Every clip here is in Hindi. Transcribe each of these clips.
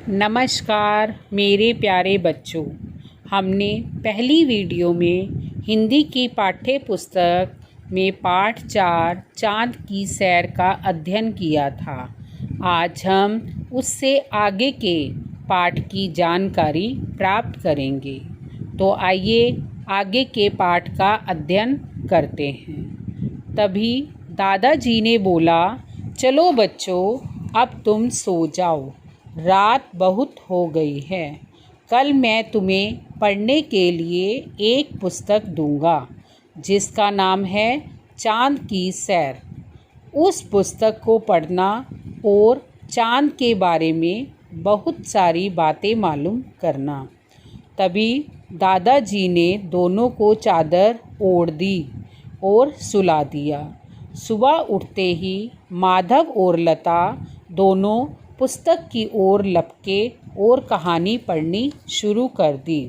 नमस्कार मेरे प्यारे बच्चों। हमने पहली वीडियो में हिंदी की पाठ्य पुस्तक में पाठ 4 चाँद की सैर का अध्ययन किया था। आज हम उससे आगे के पाठ की जानकारी प्राप्त करेंगे। तो आइए आगे के पाठ का अध्ययन करते हैं। तभी दादाजी ने बोला, चलो बच्चों, अब तुम सो जाओ, रात बहुत हो गई है। कल मैं तुम्हें पढ़ने के लिए एक पुस्तक दूंगा जिसका नाम है चाँद की सैर। उस पुस्तक को पढ़ना और चाँद के बारे में बहुत सारी बातें मालूम करना। तभी दादाजी ने दोनों को चादर ओढ़ दी और सुला दिया। सुबह उठते ही माधव और लता दोनों पुस्तक की ओर लपके और कहानी पढ़नी शुरू कर दी।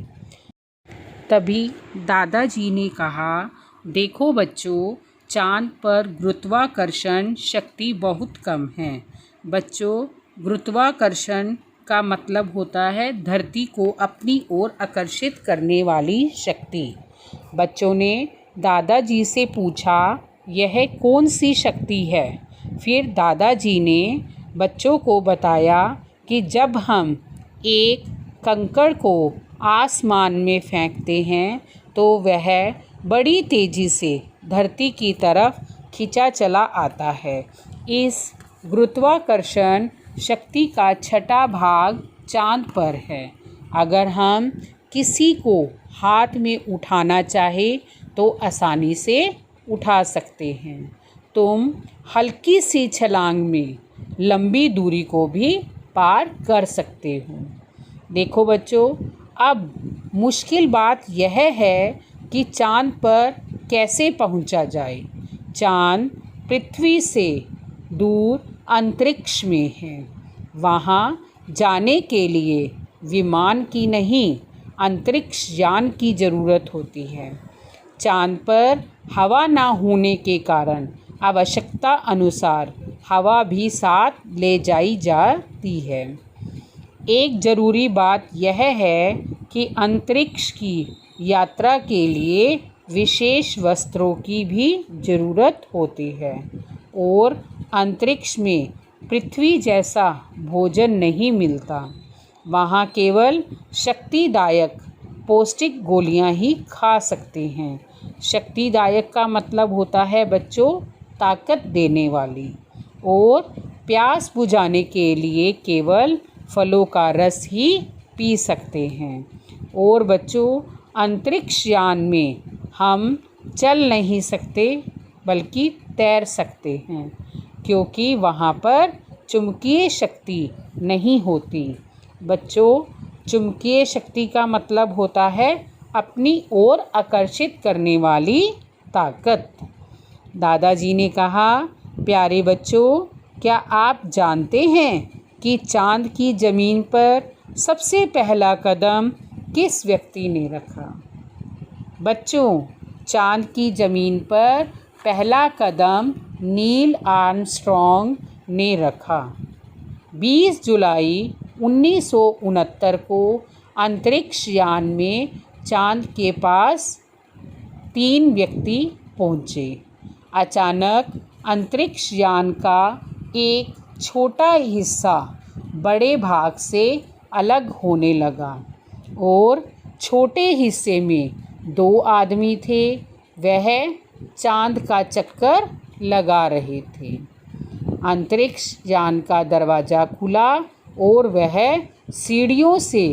तभी दादाजी ने कहा, देखो बच्चों, चाँद पर गुरुत्वाकर्षण शक्ति बहुत कम है। बच्चों, गुरुत्वाकर्षण का मतलब होता है धरती को अपनी ओर आकर्षित करने वाली शक्ति। बच्चों ने दादाजी से पूछा, यह कौन सी शक्ति है? फिर दादाजी ने बच्चों को बताया कि जब हम एक कंकड़ को आसमान में फेंकते हैं तो वह बड़ी तेज़ी से धरती की तरफ खिंचा चला आता है। इस गुरुत्वाकर्षण शक्ति का छठा भाग चाँद पर है। अगर हम किसी को हाथ में उठाना चाहे तो आसानी से उठा सकते हैं। तुम हल्की सी छलांग में लंबी दूरी को भी पार कर सकते हो। देखो बच्चों, अब मुश्किल बात यह है कि चाँद पर कैसे पहुंचा जाए। चाँद पृथ्वी से दूर अंतरिक्ष में है। वहां जाने के लिए विमान की नहीं, अंतरिक्ष यान की ज़रूरत होती है। चाँद पर हवा ना होने के कारण आवश्यकता अनुसार हवा भी साथ ले जाई जाती है। एक ज़रूरी बात यह है कि अंतरिक्ष की यात्रा के लिए विशेष वस्त्रों की भी ज़रूरत होती है और अंतरिक्ष में पृथ्वी जैसा भोजन नहीं मिलता। वहाँ केवल शक्तिदायक पौष्टिक गोलियाँ ही खा सकते हैं। शक्तिदायक का मतलब होता है बच्चों, ताकत देने वाली। और प्यास बुझाने के लिए केवल फलों का रस ही पी सकते हैं। और बच्चों, अंतरिक्ष यान में हम चल नहीं सकते बल्कि तैर सकते हैं, क्योंकि वहाँ पर चुंबकीय शक्ति नहीं होती। बच्चों, चुंबकीय शक्ति का मतलब होता है अपनी ओर आकर्षित करने वाली ताकत। दादाजी ने कहा, प्यारे बच्चों, क्या आप जानते हैं कि चाँद की ज़मीन पर सबसे पहला कदम किस व्यक्ति ने रखा? बच्चों, चाँद की ज़मीन पर पहला कदम नील आर्मस्ट्रॉन्ग ने रखा। 20 जुलाई 1969 को अंतरिक्ष यान में चाँद के पास 3 व्यक्ति पहुँचे। अचानक अंतरिक्ष यान का एक छोटा हिस्सा बड़े भाग से अलग होने लगा और छोटे हिस्से में 2 आदमी थे। वह चाँद का चक्कर लगा रहे थे। अंतरिक्ष यान का दरवाज़ा खुला और वह सीढ़ियों से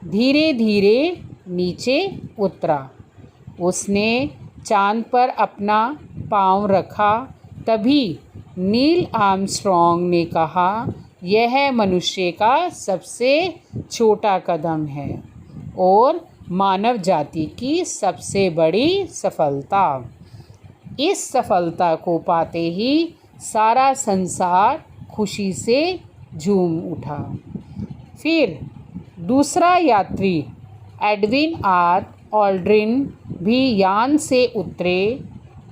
धीरे धीरे नीचे उतरा। उसने चाँद पर अपना पाँव रखा। तभी नील आर्मस्ट्रॉन्ग ने कहा, यह मनुष्य का सबसे छोटा कदम है और मानव जाति की सबसे बड़ी सफलता। इस सफलता को पाते ही सारा संसार खुशी से झूम उठा। फिर दूसरा यात्री एडविन आर ऑल्ड्रिन भी यान से उतरे।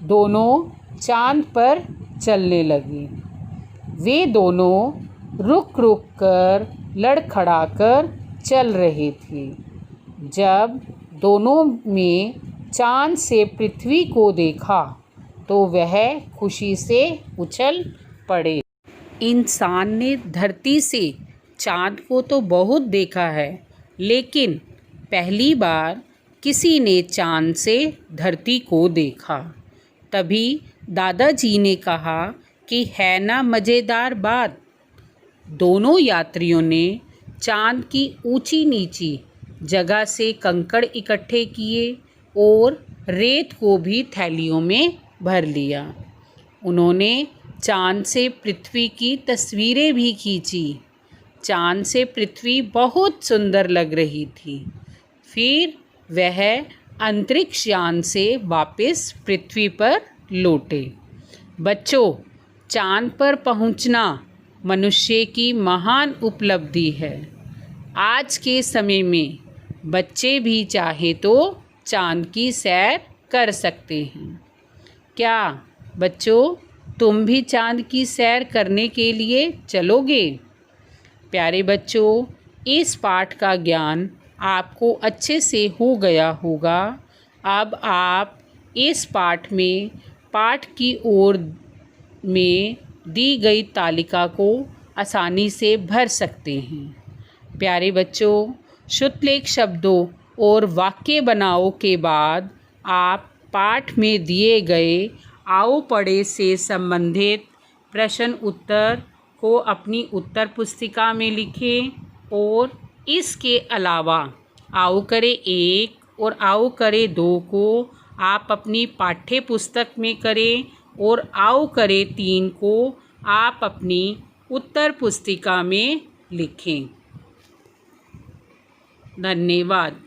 दोनों चाँद पर चलने लगे। वे दोनों रुक रुक कर लड़खड़ाकर चल रहे थे। जब दोनों में चाँद से पृथ्वी को देखा तो वह खुशी से उछल पड़े। इंसान ने धरती से चाँद को तो बहुत देखा है, लेकिन पहली बार किसी ने चाँद से धरती को देखा। तभी दादाजी ने कहा कि है ना मज़ेदार बात। दोनों यात्रियों ने चाँद की ऊंची नीची जगह से कंकड़ इकट्ठे किए और रेत को भी थैलियों में भर लिया। उन्होंने चाँद से पृथ्वी की तस्वीरें भी खींची। चाँद से पृथ्वी बहुत सुंदर लग रही थी। फिर वह अंतरिक्ष यान से वापस पृथ्वी पर लौटे। बच्चों, चाँद पर पहुंचना मनुष्य की महान उपलब्धि है। आज के समय में बच्चे भी चाहे तो चाँद की सैर कर सकते हैं। क्या बच्चों, तुम भी चाँद की सैर करने के लिए चलोगे? प्यारे बच्चों, इस पाठ का ज्ञान आपको अच्छे से हो गया होगा। अब आप इस पाठ में पाठ की ओर में दी गई तालिका को आसानी से भर सकते हैं। प्यारे बच्चों, शुद्धलेख शब्दों और वाक्य बनाओ के बाद आप पाठ में दिए गए आओ पढ़े से संबंधित प्रश्न उत्तर को अपनी उत्तर पुस्तिका में लिखें और इसके अलावा आओ करे 1 और आओ करे 2 को आप अपनी पाठ्य पुस्तक में करें और आओ करे 3 को आप अपनी उत्तर पुस्तिका में लिखें। धन्यवाद।